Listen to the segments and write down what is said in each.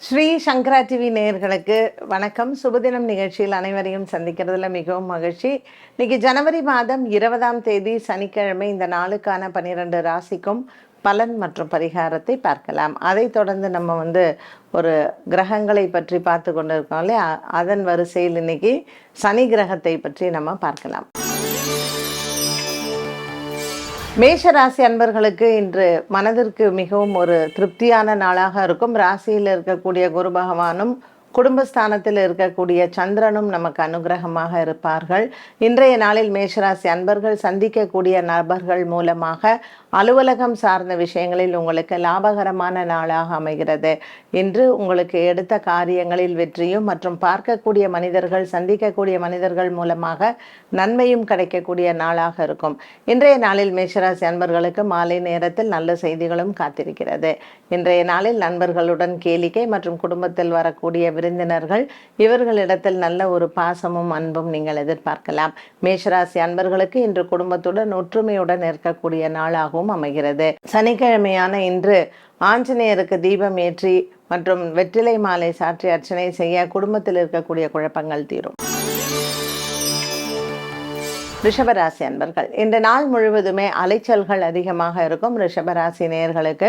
ஸ்ரீ சங்கரா TV நேயர்களுக்கு வணக்கம். சுபதினம் நிகழ்ச்சியில் அனைவரையும் சந்திக்கிறதுல மிகவும் மகிழ்ச்சி. இன்னைக்கு ஜனவரி மாதம் 20ஆம் தேதி சனிக்கிழமை. இந்த நாளுக்கான 12 ராசிக்கும் பலன் மற்றும் பரிகாரத்தை பார்க்கலாம். அதை தொடர்ந்து நம்ம ஒரு கிரகங்களை பற்றி பார்த்து கொண்டு இருக்கோம் இல்லையா? அதன் வரிசையில் இன்னைக்கு சனி கிரகத்தை பற்றி நம்ம பார்க்கலாம். மேஷராசி அன்பர்களுக்கு இன்று மனதிற்கு மிகவும் ஒரு திருப்தியான நாளாக இருக்கும். ராசியில் இருக்கக்கூடிய குரு பகவானும் குடும்பஸ்தானத்தில் இருக்கக்கூடிய சந்திரனும் நமக்கு அனுகிரகமாக இருப்பார்கள். இன்றைய நாளில் மேஷராசி அன்பர்கள் சந்திக்கக்கூடிய நபர்கள் மூலமாக அலுவலகம் சார்ந்த விஷயங்களில் உங்களுக்கு லாபகரமான நாளாக அமைகிறது. இன்று உங்களுக்கு எடுத்த காரியங்களில் வெற்றியும் மற்றும் பார்க்கக்கூடிய மனிதர்கள் சந்திக்கக்கூடிய மனிதர்கள் மூலமாக நன்மையும் கிடைக்கக்கூடிய நாளாக இருக்கும். இன்றைய நாளில் மேஷராசி அன்பர்களுக்கு மாலை நேரத்தில் நல்ல செய்திகளும் காத்திருக்கிறது. இன்றைய நாளில் நண்பர்களுடன் கேளிக்கை மற்றும் குடும்பத்தில் வரக்கூடிய விருந்தினர்கள் இவர்களிடத்தில் நல்ல ஒரு பாசமும் அன்பும் நீங்கள் எதிர்பார்க்கலாம். மேஷராசி அன்பர்களுக்கு இன்று குடும்பத்துடன் ஒற்றுமையுடன் இருக்கக்கூடிய நாளாகவும் அமைகிறது. சனிக்கிழமையான இன்று ஆஞ்சநேயருக்கு தீபம் ஏற்றி மற்றும் வெற்றிலை மாலை சாற்றி அர்ச்சனை செய்ய குடும்பத்தில் இருக்கக்கூடிய குழப்பங்கள் தீரும். ரிஷபராசி அன்பர்கள் இன்று நாள் முழுவதுமே அலைச்சல்கள் அதிகமாக இருக்கும். ரிஷபராசி நேயர்களுக்கு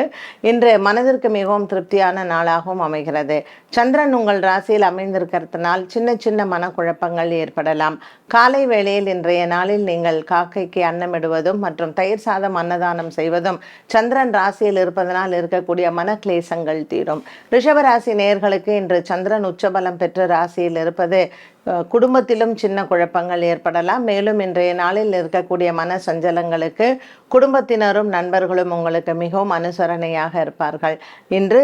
இன்று மனதிற்கு மிகவும் திருப்தியான நாளாகவும் அமைகிறது. சந்திரன் உங்கள் ராசியில் அமைந்திருக்கிறதுனால் சின்ன சின்ன மனக்குழப்பங்கள் ஏற்படலாம். காலை வேளையில் இன்றைய நாளில் நீங்கள் காக்கைக்கு அன்னமிடுவதும் மற்றும் தயிர் சாதம் அன்னதானம் செய்வதும் சந்திரன் ராசியில் இருப்பதனால் இருக்கக்கூடிய மனக்லேசங்கள் தீரும். ரிஷபராசி நேயர்களுக்கு இன்று சந்திரன் உச்சபலம் பெற்று ராசியில் இருப்பது குடும்பத்திலும் சின்ன குழப்பங்கள் ஏற்படலாம். மேலும் இன்றைய நாளில் இருக்கக்கூடிய மன சஞ்சலங்களுக்கு குடும்பத்தினரும் நண்பர்களும் உங்களுக்கு மிகவும் அனுசரணையாக இருப்பார்கள். இன்று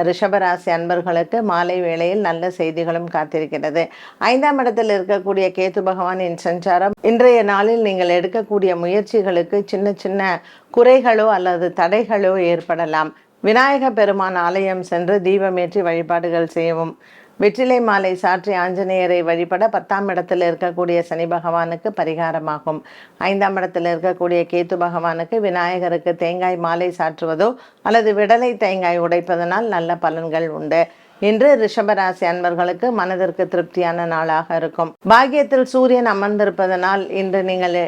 ரிஷபராசி அன்பர்களுக்கு மாலை வேளையில் நல்ல செய்திகளும் காத்திருக்கிறது. 5ஆம் இடத்தில் இருக்கக்கூடிய கேது பகவானின் சஞ்சாரம் இன்றைய நாளில் நீங்கள் எடுக்கக்கூடிய முயற்சிகளுக்கு சின்ன சின்ன குறைகளோ அல்லது தடைகளோ ஏற்படலாம். விநாயக பெருமான் ஆலயம் சென்று தீபமேற்றி வழிபாடுகள் செய்யவும். வெற்றிலை மாலை சாற்றி ஆஞ்சநேயரை வழிபட 10ஆம் இடத்தில் இருக்கக்கூடிய சனி பகவானுக்கு பரிகாரமாகும். 5ஆம் இடத்தில் இருக்கக்கூடிய கேத்து பகவானுக்கு விநாயகருக்கு தேங்காய் மாலை சாற்றுவதோ அல்லது விடலை தேங்காய் உடைப்பதனால் நல்ல பலன்கள் உண்டு. இன்று ரிஷபராசி அன்பர்களுக்கு மனதிற்கு திருப்தியான நாளாக இருக்கும். பாக்கியத்தில் சூரியன் அமர்ந்திருப்பதனால் இன்று நீங்கள்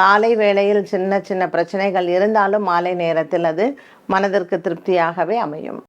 காலை வேளையில் சின்ன சின்ன பிரச்சனைகள் இருந்தாலும் மாலை நேரத்தில் அது மனதிற்கு திருப்தியாகவே அமையும்.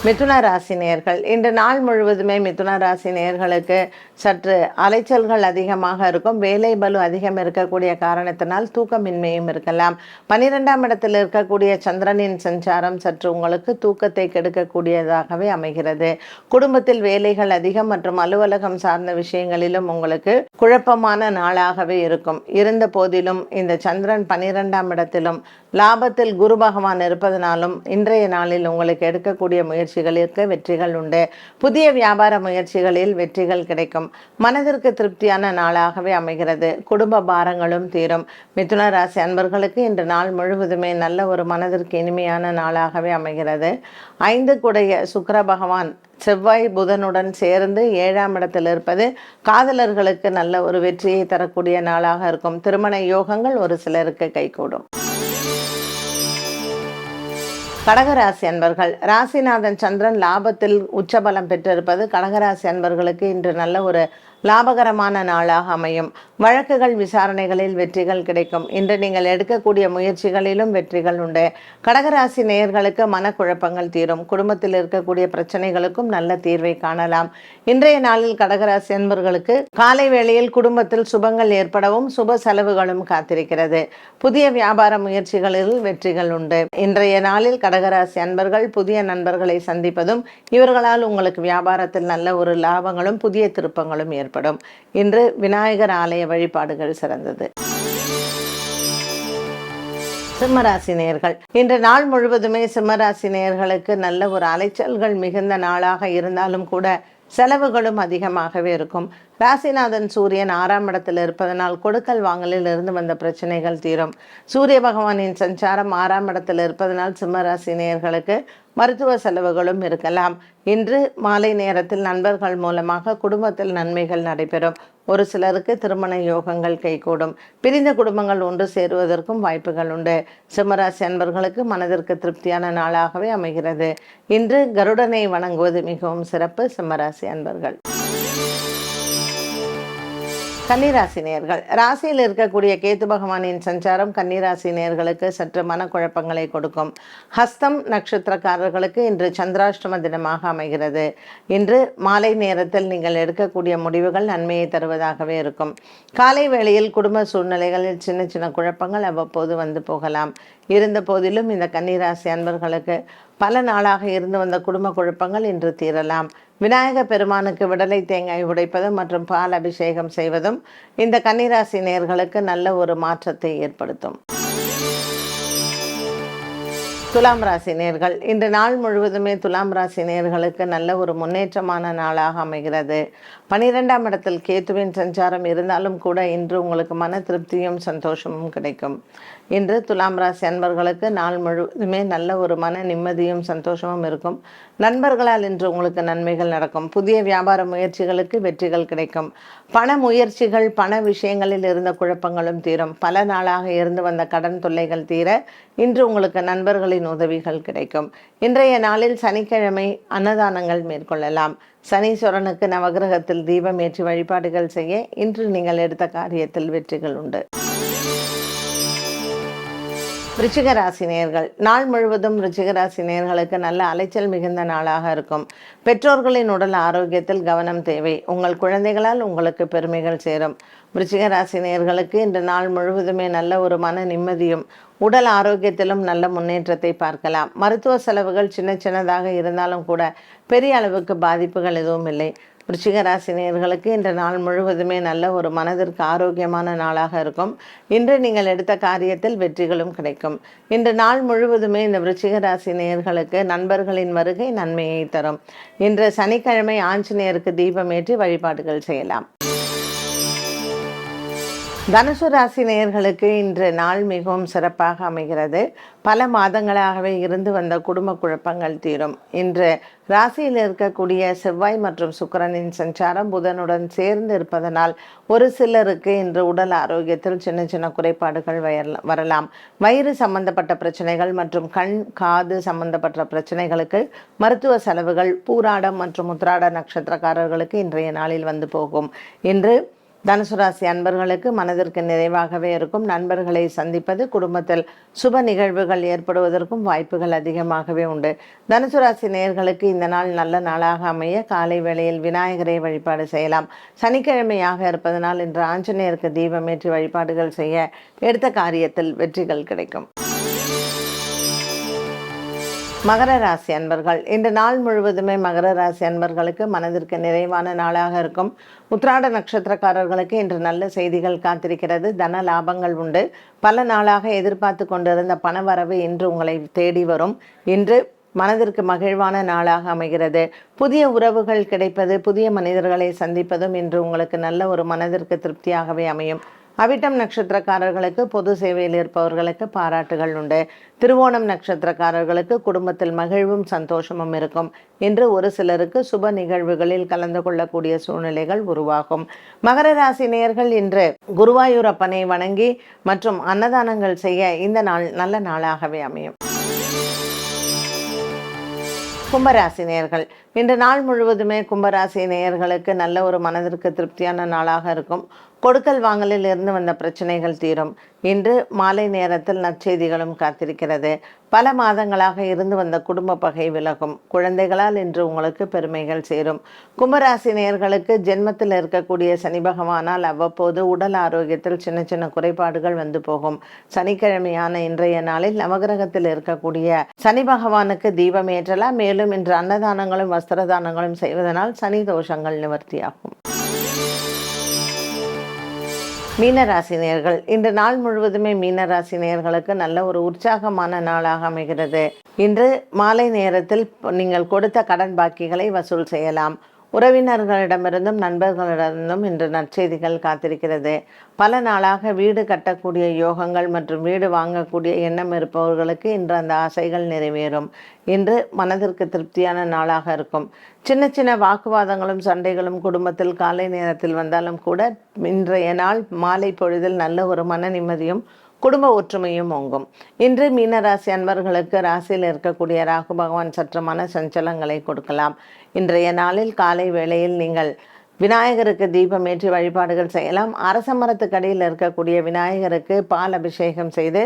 மிதுன ராசி நேயர்கள் இன்று நாள் முழுவதுமே மிதுன ராசி நேயர்களுக்கு சற்று அலைச்சல்கள் அதிகமாக இருக்கும். வேலை பலு அதிகம் இருக்கக்கூடிய காரணத்தினால் தூக்கமின்மையும் இருக்கலாம். 12ஆம் இடத்தில் இருக்கக்கூடிய சந்திரனின் சஞ்சாரம் சற்று உங்களுக்கு தூக்கத்தை கெடுக்கக்கூடியதாகவே அமைகிறது. குடும்பத்தில் வேலைகள் அதிகம் மற்றும் அலுவலகம் சார்ந்த விஷயங்களிலும் உங்களுக்கு குழப்பமான நாளாகவே இருக்கும். இருந்த போதிலும் இந்த சந்திரன் 12ஆம் இடத்திலும் லாபத்தில் குரு பகவான் இருப்பதனாலும் இன்றைய நாளில் உங்களுக்கு எடுக்கக்கூடிய முயற்சிகளுக்கு வெற்றிகள் உண்டு. புதிய வியாபார முயற்சிகளில் வெற்றிகள் கிடைக்கும். மனதிற்கு திருப்தியான நாளாகவே அமைகிறது. குடும்ப பாரங்களும் தீரும். மிதுன ராசி அன்பர்களுக்கு இன்று நாள் முழுவதுமே நல்ல ஒரு மனதிற்கு இனிமையான நாளாகவே அமைகிறது. 5 குடைய சுக்கிர பகவான் செவ்வாய் புதனுடன் சேர்ந்து 7ஆம் இடத்தில் இருப்பது காதலர்களுக்கு நல்ல ஒரு வெற்றியை தரக்கூடிய நாளாக இருக்கும். திருமண யோகங்கள் ஒரு சிலருக்கு கைகூடும். கடகராசி அன்பர்கள் ராசிநாதன் சந்திரன் லாபத்தில் உச்சபலம் பெற்றிருப்பது கடகராசி அன்பர்களுக்கு இன்று நல்ல ஒரு லாபகரமான நாளாக அமையும். வழக்குகள் விசாரணைகளில் வெற்றிகள் கிடைக்கும். இன்று நீங்கள் எடுக்கக்கூடிய முயற்சிகளிலும் வெற்றிகள் உண்டு. கடகராசி நேயர்களுக்கு மனக்குழப்பங்கள் தீரும். குடும்பத்தில் இருக்கக்கூடிய பிரச்சனைகளுக்கும் நல்ல தீர்வை காணலாம். இன்றைய நாளில் கடகராசி அன்பர்களுக்கு காலை வேளையில் குடும்பத்தில் சுபங்கள் ஏற்படவும் சுப செலவுகளும் காத்திருக்கிறது. புதிய வியாபார முயற்சிகளில் வெற்றிகள் உண்டு. இன்றைய நாளில் கடகராசி அன்பர்கள் புதிய நண்பர்களை சந்திப்பதும் இவர்களால் உங்களுக்கு வியாபாரத்தில் நல்ல ஒரு லாபங்களும் புதிய திருப்பங்களும் ஏற்படும். இன்று விநாயகர் ஆலய வழிபாடுகள் சிறந்தது. சிம்மராசி நேயர்கள் இன்று நாள் முழுவதுமே சிம்மராசி நேயர்களுக்கு நல்ல ஒரு அலைச்சல்கள் மிகுந்த நாளாக இருந்தாலும் கூட செலவுகளும் அதிகமாகவே இருக்கும். ராசிநாதன் சூரியன் 6ஆம் இடத்தில் இருப்பதனால் கொடுக்கல் வாங்கலில் இருந்து வந்த பிரச்சனைகள் தீரும். சூரிய பகவானின் சஞ்சாரம் 6ஆம் இடத்தில் இருப்பதனால் சிம்ம ராசி நேயர்களுக்கு மருத்துவ செலவுகளும் இருக்கலாம். இன்று மாலை நேரத்தில் நண்பர்கள் மூலமாக குடும்பத்தில் நன்மைகள் நடைபெறும். ஒரு சிலருக்கு திருமண யோகங்கள் கைகூடும். பிரிந்த குடும்பங்கள் ஒன்று சேருவதற்கும் வாய்ப்புகள் உண்டு. சிம்மராசி அன்பர்களுக்கு மனதிற்கு திருப்தியான நாளாகவே அமைகிறது. இன்று கருடனை வணங்குவது மிகவும் சிறப்பு. சிம்மராசி அன்பர்கள். கன்னிராசி நேயர்கள், ராசியில் இருக்கக்கூடிய கேது பகவானின் சஞ்சாரம் கன்னிராசி நேயர்களுக்கு சற்று மனக்குழப்பங்களை கொடுக்கும். ஹஸ்தம் நட்சத்திரக்காரர்களுக்கு இன்று சந்திராஷ்டம தினமாக அமைகிறது. இன்று மாலை நேரத்தில் நீங்கள் எடுக்கக்கூடிய முடிவுகள் நன்மையை தருவதாகவே இருக்கும். காலை வேளையில் குடும்ப சூழ்நிலைகளில் சின்ன சின்ன குழப்பங்கள் அவ்வப்போது வந்து போகலாம். இருந்த போதிலும் இந்த கன்னிராசி அன்பர்களுக்கு பல நாளாக இருந்து வந்த குடும்ப குழப்பங்கள் இன்று தீரலாம். விநாயக பெருமானுக்கு விடலை தேங்காய் உடைப்பதும் மற்றும் பால் அபிஷேகம் செய்வதும் இந்த கன்னிராசி நேயர்களுக்கு நல்ல ஒரு மாற்றத்தை ஏற்படுத்தும். துலாம் ராசி நேயர்கள், இன்று நாள் முழுவதுமே துலாம் ராசி நேயர்களுக்கு நல்ல ஒரு முன்னேற்றமான நாளாக அமைகிறது. 12ஆம் இடத்தில் கேத்துவின் சஞ்சாரம் இருந்தாலும் கூட இன்று உங்களுக்கு மன திருப்தியும் சந்தோஷமும் கிடைக்கும். இன்று துலாம் ராசி அன்பர்களுக்கு நாள் முழுவதுமே நல்ல ஒரு மன நிம்மதியும் சந்தோஷமும் இருக்கும். நண்பர்களால் இன்று உங்களுக்கு நன்மைகள் நடக்கும். புதிய வியாபார முயற்சிகளுக்கு வெற்றிகள் கிடைக்கும். பண முயற்சிகள், பண விஷயங்களில் இருந்த குழப்பங்களும் தீரும். பல நாளாக இருந்து வந்த கடன் தொல்லைகள் தீர இன்று உங்களுக்கு நண்பர்களின் உதவிகள் கிடைக்கும். இன்றைய நாளில் சனிக்கிழமை அன்னதானங்கள் மேற்கொள்ளலாம். சனீஸ்வரனுக்கு நவகிரகத்தில் தீபம் ஏற்றி வழிபாடுகள் செய்ய இன்று நீங்கள் எடுத்த காரியத்தில் வெற்றிகள் உண்டு. விருச்சிக ராசி நேயர்கள், நாள் முழுவதும் விருச்சிக ராசி நேயர்களுக்கு நல்ல அலைச்சல் மிகுந்த நாளாக இருக்கும். பெற்றோர்களின் உடல் ஆரோக்கியத்தில் கவனம் தேவை. உங்கள் குழந்தைகளால் உங்களுக்கு பெருமைகள் சேரும். விருச்சிக ராசி நேயர்களுக்கு இன்று நாள் முழுவதுமே நல்ல ஒரு மன நிம்மதியும் உடல் ஆரோக்கியத்திலும் நல்ல முன்னேற்றத்தை பார்க்கலாம். மருத்துவ செலவுகள் சின்ன சின்னதாக இருந்தாலும் கூட பெரிய அளவுக்கு பாதிப்புகள் எதுவும் இல்லை. விருச்சிக ராசி நேயர்களுக்கு இன்று நாள் முழுவதுமே நல்ல ஒரு மனதிற்கு ஆரோக்கியமான நாளாக இருக்கும். இன்று நீங்கள் எடுத்த காரியத்தில் வெற்றிகளும் கிடைக்கும். இன்று நாள் முழுவதுமே இந்த விருச்சிக ராசி நேயர்களுக்கு நண்பர்களின் வருகை நன்மையை தரும். இன்று சனிக்கிழமை ஆஞ்சநேயருக்கு தீபம் ஏற்றி வழிபாடுகள் செய்யலாம். தனுசு ராசி நேயர்களுக்கு இன்று நாள் மிகவும் சிறப்பாக அமைகிறது. பல மாதங்களாகவே இருந்து வந்த குடும்ப குழப்பங்கள் தீரும். இன்று ராசியில் இருக்கக்கூடிய செவ்வாய் மற்றும் சுக்கிரனின் சஞ்சாரம் புதனுடன் சேர்ந்து இருப்பதனால் ஒரு சிலருக்கு இன்று உடல் ஆரோக்கியத்தில் சின்ன சின்ன குறைபாடுகள் வரலாம். வயிறு சம்பந்தப்பட்ட பிரச்சனைகள் மற்றும் கண் காது சம்பந்தப்பட்ட பிரச்சனைகளுக்கு மருத்துவ செலவுகள் பூராடம் மற்றும் உத்திராட நட்சத்திரக்காரர்களுக்கு இன்றைய நாளில் வந்து போகும். இன்று தனுசு ராசி அன்பர்களுக்கு மனதிற்கு நிறைவாகவே இருக்கும். நண்பர்களை சந்திப்பது, குடும்பத்தில் சுப நிகழ்வுகள் ஏற்படுவதற்கும் வாய்ப்புகள் அதிகமாகவே உண்டு. தனுசு ராசி நேயர்களுக்கு இந்த நாள் நல்ல நாளாக அமைய காலை வேளையில் விநாயகரை வழிபாடு செய்யலாம். சனிக்கிழமையாக இருப்பதனால் இன்று ஆஞ்சநேயருக்கு தீபமேற்றி வழிபாடுகள் செய்ய எடுத்த காரியத்தில் வெற்றிகள் கிடைக்கும். மகர ராசி அன்பர்கள், இன்று நாள் முழுவதுமே மகர ராசி அன்பர்களுக்கு மனதிற்கு நிறைவான நாளாக இருக்கும். உத்திராட நட்சத்திரக்காரர்களுக்கு இன்று நல்ல செய்திகள் காத்திருக்கிறது. தன லாபங்கள் உண்டு. பல நாளாக எதிர்பார்த்து கொண்டிருந்த பணவரவு இன்று உங்களை தேடி வரும். இன்று மனதிற்கு மகிழ்வான நாளாக அமைகிறது. புதிய உறவுகள் கிடைப்பது, புதிய மனிதர்களை சந்திப்பதும் இன்று உங்களுக்கு நல்ல ஒரு மனதிற்கு திருப்தியாகவே அமையும். அவிட்டம் நட்சத்திரக்காரர்களுக்கு பொது சேவையில் இருப்பவர்களுக்கு பாராட்டுகள் உண்டு. திருவோணம் நட்சத்திரக்காரர்களுக்கு குடும்பத்தில் மகிழ்வும் சந்தோஷமும் இருக்கும். இன்று ஒரு சிலருக்கு சுப நிகழ்வுகளில் கலந்து கொள்ளக்கூடிய சூழ்நிலைகள் உருவாகும். மகர ராசி நேயர்கள் இன்று குருவாயூரப்பனை வணங்கி மற்றும் அன்னதானங்கள் செய்ய இந்த நாள் நல்ல நாளாகவே அமையும். கும்பராசி நேயர்கள், இன்று நாள் முழுவதுமே கும்பராசி நேயர்களுக்கு நல்ல ஒரு மனதிற்கு திருப்தியான நாளாக இருக்கும். கொடுக்கல் வாங்கலில் இருந்து வந்த பிரச்சனைகள் தீரும். இன்று மாலை நேரத்தில் நற்செய்திகளும் காத்திருக்கிறது. பல மாதங்களாக இருந்து வந்த குடும்ப பகை விலகும். குழந்தைகளால் இன்று உங்களுக்கு பெருமைகள் சேரும். கும்பராசி நேயர்களுக்கு ஜென்மத்தில் இருக்கக்கூடிய சனி பகவானால் அவ்வப்போது உடல் ஆரோக்கியத்தில் சின்ன சின்ன குறைபாடுகள் வந்து போகும். சனிக்கிழமையான இன்றைய நாளில் நவகிரகத்தில் இருக்கக்கூடிய சனி பகவானுக்கு தீபம் ஏற்றலாம். மேலும் இன்று அன்னதானங்களும் வஸ்திரதானங்களும் செய்வதனால் சனி தோஷங்கள் நிவர்த்தியாகும். மீனராசினியர்கள், இன்று நாள் முழுவதுமே மீனராசினியர்களுக்கு நல்ல ஒரு உற்சாகமான நாளாக அமைகிறது. இன்று மாலை நேரத்தில் நீங்கள் கொடுத்த கடன் பாக்கிகளை வசூல் செய்யலாம். உறவினர்களிடமிருந்தும் நண்பர்களிடமிருந்தும் இன்று நற்செய்திகள் காத்திருக்கிறது. பல நாளாக வீடு கட்டக்கூடிய யோகங்கள் மற்றும் வீடு வாங்கக்கூடிய எண்ணம் இருப்பவர்களுக்கு இன்று அந்த ஆசைகள் நிறைவேறும். இன்று மனதிற்கு திருப்தியான நாளாக இருக்கும். சின்ன சின்ன வாக்குவாதங்களும் சண்டைகளும் குடும்பத்தில் காலை நேரத்தில் வந்தாலும் கூட இன்றைய நாள் மாலை பொழுதில் நல்ல ஒரு மன நிம்மதியும் குடும்ப ஒற்றுமையும் ஓங்கும். இன்று மீனராசி அன்பர்களுக்கு ராசியில் இருக்கக்கூடிய ராகு பகவான் சற்று மன சஞ்சலங்களை கொடுக்கலாம். இன்றைய நாளில் காலை வேளையில் நீங்கள் விநாயகருக்கு தீபம் ஏற்றி வழிபாடுகள் செய்யலாம். அரச மரத்துக்கடியில் இருக்கக்கூடிய விநாயகருக்கு பால் அபிஷேகம் செய்து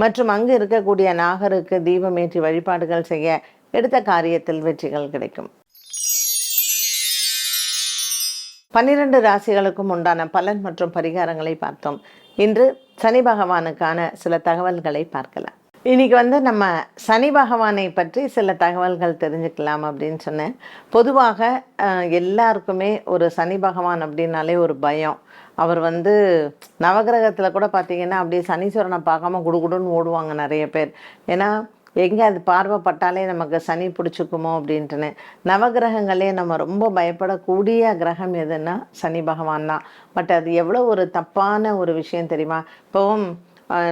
மற்றும் அங்கு இருக்கக்கூடிய நாகருக்கு தீபம் ஏற்றி வழிபாடுகள் செய்ய எடுத்த காரியத்தில் வெற்றிகள் கிடைக்கும். 12 ராசிகளுக்கும் உண்டான பலன் மற்றும் பரிகாரங்களை பார்த்தோம். இன்று சனி பகவானுக்கான சில தகவல்களை பார்க்கலாம். இன்னைக்கு நம்ம சனி பகவானை பற்றி சில தகவல்கள் தெரிஞ்சுக்கலாம் அப்படின்னு சொன்னேன். பொதுவாக எல்லாருக்குமே ஒரு சனி பகவான் அப்படின்னாலே ஒரு பயம். அவர் நவகிரகத்தில் கூட பார்த்தீங்கன்னா அப்படியே சனீஸ்வரனை பார்க்காம குடுகுடுன்னு ஓடுவாங்க நிறைய பேர். ஏன்னா எங்கே அது பார்வைப்பட்டாலே நமக்கு சனி பிடிச்சிக்குமோ அப்படின்ட்டுன்னு. நவகிரகங்களே நம்ம ரொம்ப பயப்படக்கூடிய கிரகம் எதுன்னா சனி பகவான் தான். பட் அது எவ்வளோ ஒரு தப்பான ஒரு விஷயம் தெரியுமா? இப்போவும்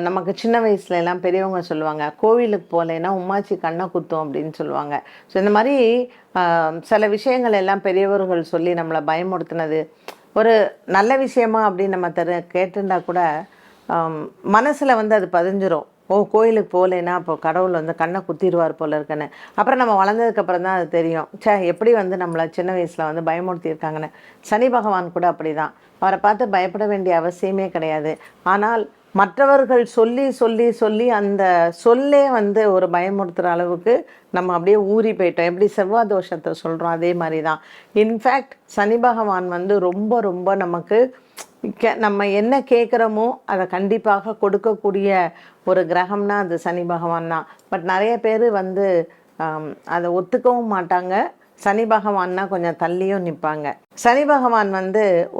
நமக்கு சின்ன வயசுலலாம் பெரியவங்க சொல்லுவாங்க, கோவிலுக்கு போகலைன்னா உம்மாச்சி கண்ணை குத்தும் அப்படின்னு சொல்லுவாங்க. ஸோ இந்த மாதிரி சில விஷயங்கள் எல்லாம் பெரியவர்கள் சொல்லி நம்மளை பயமுறுத்தினது ஒரு நல்ல விஷயமா அப்படின்னு நம்ம கேட்டுண்டா கூட மனசில் அது பதிஞ்சிரும். கோயிலுக்கு போகலைன்னா அப்போ கடவுள் கண்ணை குத்திடுவார் போல இருக்குன்னு. அப்புறம் நம்ம வளர்ந்ததுக்கப்புறம் தான் அது தெரியும், எப்படி நம்மளை சின்ன வயசில் பயமுறுத்தியிருக்காங்கன்னு. சனி பகவான் கூட அப்படி தான். அவரை பார்த்து பயப்பட வேண்டிய அவசியமே கிடையாது. ஆனால் மற்றவர்கள் சொல்லி சொல்லி சொல்லி அந்த சொல்லே ஒரு பயமுறுத்துகிற அளவுக்கு நம்ம அப்படியே ஊறி போயிட்டோம். எப்படி செவ்வாய் தோஷத்தை சொல்கிறோம் அதே மாதிரி தான். இன்ஃபேக்ட் சனி பகவான் ரொம்ப ரொம்ப நமக்கு நம்ம என்ன கேட்குறோமோ அதை கண்டிப்பாக கொடுக்கக்கூடிய ஒரு கிரகம்னா அது சனி பகவான் தான். பட் நிறைய பேர் அதை ஒத்துக்கவும் மாட்டாங்க. சனி பகவான்னா கொஞ்சம் தள்ளியும் நிற்பாங்க. சனி பகவான்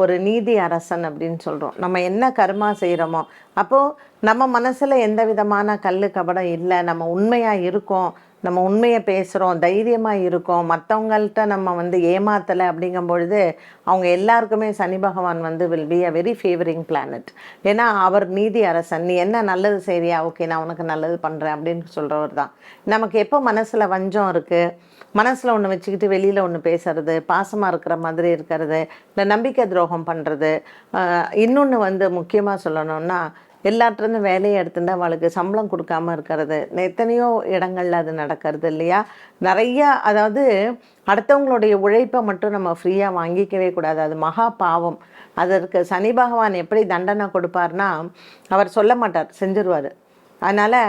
ஒரு நீதி அரசன் அப்படின்னு சொல்கிறோம். நம்ம என்ன கர்மா செய்கிறோமோ அப்போது நம்ம மனசில் எந்த விதமான கல் கபடம் இல்லை, நம்ம உண்மையாக இருக்கோம், நம்ம உண்மையை பேசுகிறோம், தைரியமாக இருக்கோம், மற்றவங்கள்ட்ட நம்ம ஏமாத்தலை அப்படிங்கும் பொழுது அவங்க எல்லாருக்குமே சனி பகவான் will be a very favouring planet. ஏன்னா அவர் நீதி அரசன். நீ என்ன நல்லது செய்றியா, ஓகே நான் உனக்கு நல்லது பண்ணுறேன் அப்படின்னு சொல்கிறவர் தான். நமக்கு எப்போ மனசில் வஞ்சம் இருக்குது, மனசில் ஒன்று வச்சுக்கிட்டு வெளியில் ஒன்று பேசுறது, பாசமாக இருக்கிற மாதிரி இருக்கிறது, இல்லை நம்பிக்கை துரோகம் பண்ணுறது, இன்னொன்று முக்கியமாக சொல்லணும்னா எல்லாத்துலேருந்து வேலையை எடுத்துட்டு அவளுக்கு சம்பளம் கொடுக்காமல் இருக்கிறது. எத்தனையோ இடங்களில் அது நடக்கிறது இல்லையா? நிறையா, அதாவது அடுத்தவங்களுடைய உழைப்பை மட்டும் நம்ம ஃப்ரீயாக வாங்கிக்கவே கூடாது. அது மகா பாவம். அதற்கு சனி பகவான் எப்படி தண்டனை கொடுப்பார்னா, அவர் சொல்ல மாட்டார், செஞ்சிருவார். அதனால்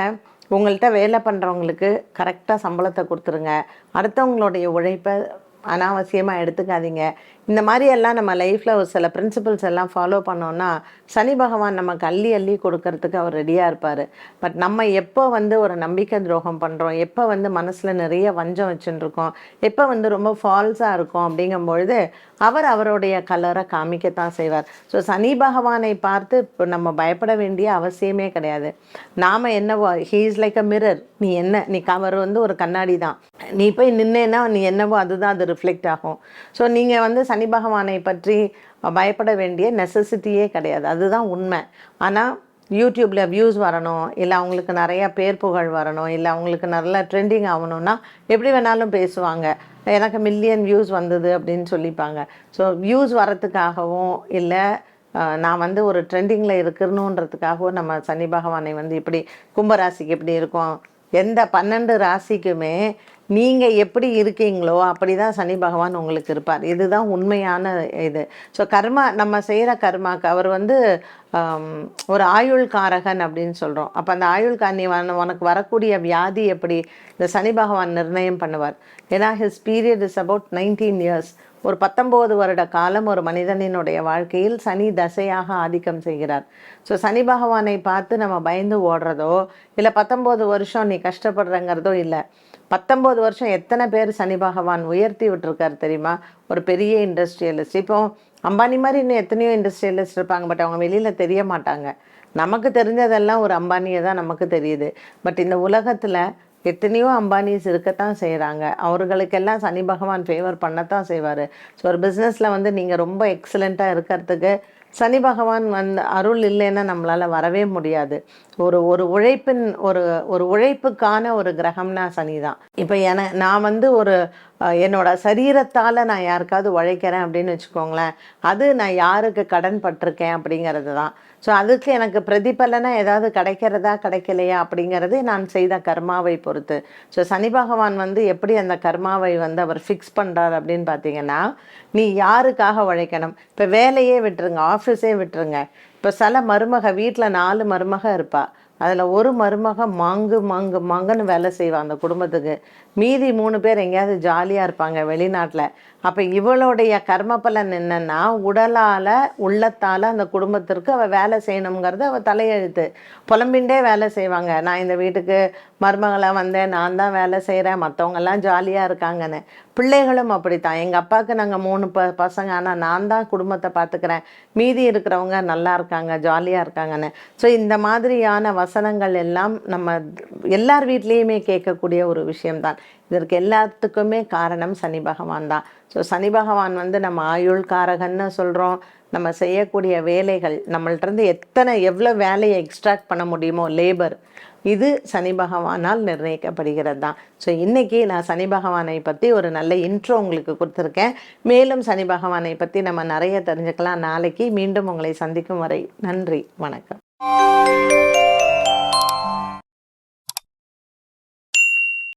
உங்கள்கிட்ட வேலை பண்ணுறவங்களுக்கு கரெக்டாக சம்பளத்தை கொடுத்துருங்க. அடுத்தவங்களுடைய உழைப்பை அனாவசியமாக எடுத்துக்காதீங்க. இந்த மாதிரியெல்லாம் நம்ம லைஃப்பில் ஒரு சில பிரின்சிபல்ஸ் எல்லாம் ஃபாலோ பண்ணோன்னா சனி பகவான் நமக்கு அள்ளி அள்ளி கொடுக்கறதுக்கு அவர் ரெடியாக இருப்பார். பட் நம்ம எப்போ ஒரு நம்பிக்கை துரோகம் பண்ணுறோம், எப்போ மனசில் நிறைய வஞ்சம் வச்சுட்டுருக்கோம், எப்போ ரொம்ப ஃபால்ஸாக இருக்கும் அப்படிங்கும்பொழுது அவர் அவருடைய கலரை காமிக்கத்தான் செய்வார். ஸோ சனி பகவானை பார்த்து இப்போ நம்ம பயப்பட வேண்டிய அவசியமே கிடையாது. நாம் என்னவோ, he is like a mirror. நீ என்ன, நீ அவர் ஒரு கண்ணாடி தான். நீ போய் நின்னேன்னா நீ என்னவோ அதுதான் அது ரிஃப்ளெக்ட் ஆகும். ஸோ நீங்கள் சனி பகவானை பற்றி பயப்பட வேண்டிய நெசசிட்டியே கிடையாது. அதுதான் உண்மை. ஆனால் யூடியூப்பில் வியூஸ் வரணும், இல்லை அவங்களுக்கு நிறையா பேர் புகழ் வரணும், இல்லை அவங்களுக்கு நல்ல ட்ரெண்டிங் ஆகணும்னா எப்படி வேணாலும் பேசுவாங்க. எனக்கு மில்லியன் வியூஸ் வந்தது அப்படின்னு சொல்லிப்பாங்க. ஸோ வியூஸ் வரத்துக்காகவும் இல்லை நான் ஒரு ட்ரெண்டிங்கில் இருக்கணுன்றதுக்காகவும் நம்ம சனி பகவானை இப்படி கும்பராசிக்கு எப்படி இருக்கும், எந்த 12 ராசிக்குமே நீங்கள் எப்படி இருக்கீங்களோ அப்படி தான் சனி பகவான் உங்களுக்கு இருப்பார். இதுதான் உண்மையான இது. ஸோ கர்மா, நம்ம செய்கிற கர்மாக்கு அவர் ஒரு ஆயுள்காரகன் அப்படின்னு சொல்கிறோம். அப்போ அந்த ஆயுள்காரனி உனக்கு வரக்கூடிய வியாதி எப்படி இந்த சனி பகவான் நிர்ணயம் பண்ணுவார். ஏன்னா his period is about 19 years. ஒரு 19 வருட காலம் ஒரு மனிதனினுடைய வாழ்க்கையில் சனி தசையாக ஆதிக்கம் செய்கிறார். ஸோ சனி பகவானை பார்த்து நம்ம பயந்து ஓடுறதோ இல்லை 19 வருஷம் நீ கஷ்டப்படுறங்கிறதோ இல்லை. 19 வருஷம் எத்தனை பேர் சனி பகவான் உயர்த்தி விட்டுருக்காரு தெரியுமா? ஒரு பெரிய இண்டஸ்ட்ரியலிஸ்ட். இப்போ அம்பானி மாதிரி இன்னும் எத்தனையோ இண்டஸ்ட்ரியலிஸ்ட் இருப்பாங்க. பட் அவங்க வெளியில் தெரிய மாட்டாங்க. நமக்கு தெரிஞ்சதெல்லாம் ஒரு அம்பானியை தான் நமக்கு தெரியுது. பட் இந்த உலகத்தில் எத்தனையோ அம்பானிஸ் இருக்கத்தான் செய்கிறாங்க. அவர்களுக்கெல்லாம் சனி பகவான் ஃபேவர் பண்ணத்தான் செய்வார். ஸோ ஒரு பிஸ்னஸில் வந்து நீங்கள் ரொம்ப எக்ஸலண்ட்டாக இருக்கிறதுக்கு சனி பகவான் அருள் இல்லைன்னா நம்மளால் வரவே முடியாது. ஒரு ஒரு உழைப்பின் ஒரு ஒரு உழைப்புக்கான ஒரு கிரகம்னா சனி தான். இப்போ நான் வந்து ஒரு என்னோட சரீரத்தால் நான் யாருக்காவது உழைக்கிறேன் அப்படின்னு வச்சுக்கோங்களேன், அது நான் யாருக்கு கடன் பட்டிருக்கேன் அப்படிங்கிறது தான். ஸோ அதுக்கு எனக்கு பிரதிபலனை ஏதாவது கிடைக்கிறதா கிடைக்கலையா அப்படிங்கிறது நான் செய்த கர்மாவை பொறுத்து. ஸோ சனி பகவான் வந்து எப்படி அந்த கர்மாவை வந்து அவர் ஃபிக்ஸ் பண்ணுறார் அப்படின்னு பார்த்தீங்கன்னா, நீ யாருக்காக உழைக்கணும். இப்போ வேலையே விட்டுருங்க, ஆஃபீஸே விட்டுருங்க. இப்போ சில மருமக வீட்டில் 4 மருமக இருப்பா, அதில் ஒரு மருமக மாங்குன்னு வேலை செய்வாள் அந்த குடும்பத்துக்கு. மீதி 3 பேர் எங்கேயாவது ஜாலியாக இருப்பாங்க வெளிநாட்டில். அப்போ இவளுடைய கர்ம பலன் என்னென்னா, உடலால் உள்ளத்தால் அந்த குடும்பத்திற்கு அவள் வேலை செய்யணுங்கிறது அவள் தலையெழுத்து. புலம்பின்ண்டே வேலை செய்வாங்க. நான் இந்த வீட்டுக்கு மருமகளை வந்தேன், நான் தான் வேலை செய்கிறேன், மற்றவங்கெல்லாம் ஜாலியாக இருக்காங்கன்னு. பிள்ளைகளும் அப்படித்தான். எங்கள் அப்பாவுக்கு நாங்கள் 3 பசங்க, ஆனால் நான் தான் குடும்பத்தை பார்த்துக்கிறேன், மீதி இருக்கிறவங்க நல்லா இருக்காங்க, ஜாலியாக இருக்காங்கன்னு. ஸோ இந்த மாதிரியான வசனங்கள் எல்லாம் நம்ம எல்லார் வீட்லேயுமே கேட்கக்கூடிய ஒரு விஷயம்தான். இதற்கு எல்லாத்துக்குமே காரணம் சனி பகவான் தான். ஸோ சனி பகவான் வந்து நம்ம ஆயுள் காரகன்னு சொல்கிறோம். நம்ம செய்யக்கூடிய வேலைகள், நம்மள்கிட்டருந்து எவ்வளோ வேலையை எக்ஸ்ட்ராக்ட் பண்ண முடியுமோ லேபர், இது சனி பகவானால் நிர்ணயிக்கப்படுகிறது தான். ஸோ இன்றைக்கி நான் சனி பகவானை பற்றி ஒரு நல்ல இன்ட்ரோ உங்களுக்கு கொடுத்துருக்கேன். மேலும் சனி பகவானை பற்றி நம்ம நிறைய தெரிஞ்சுக்கலாம். நாளைக்கு மீண்டும் உங்களை சந்திக்கும் வரை நன்றி, வணக்கம்.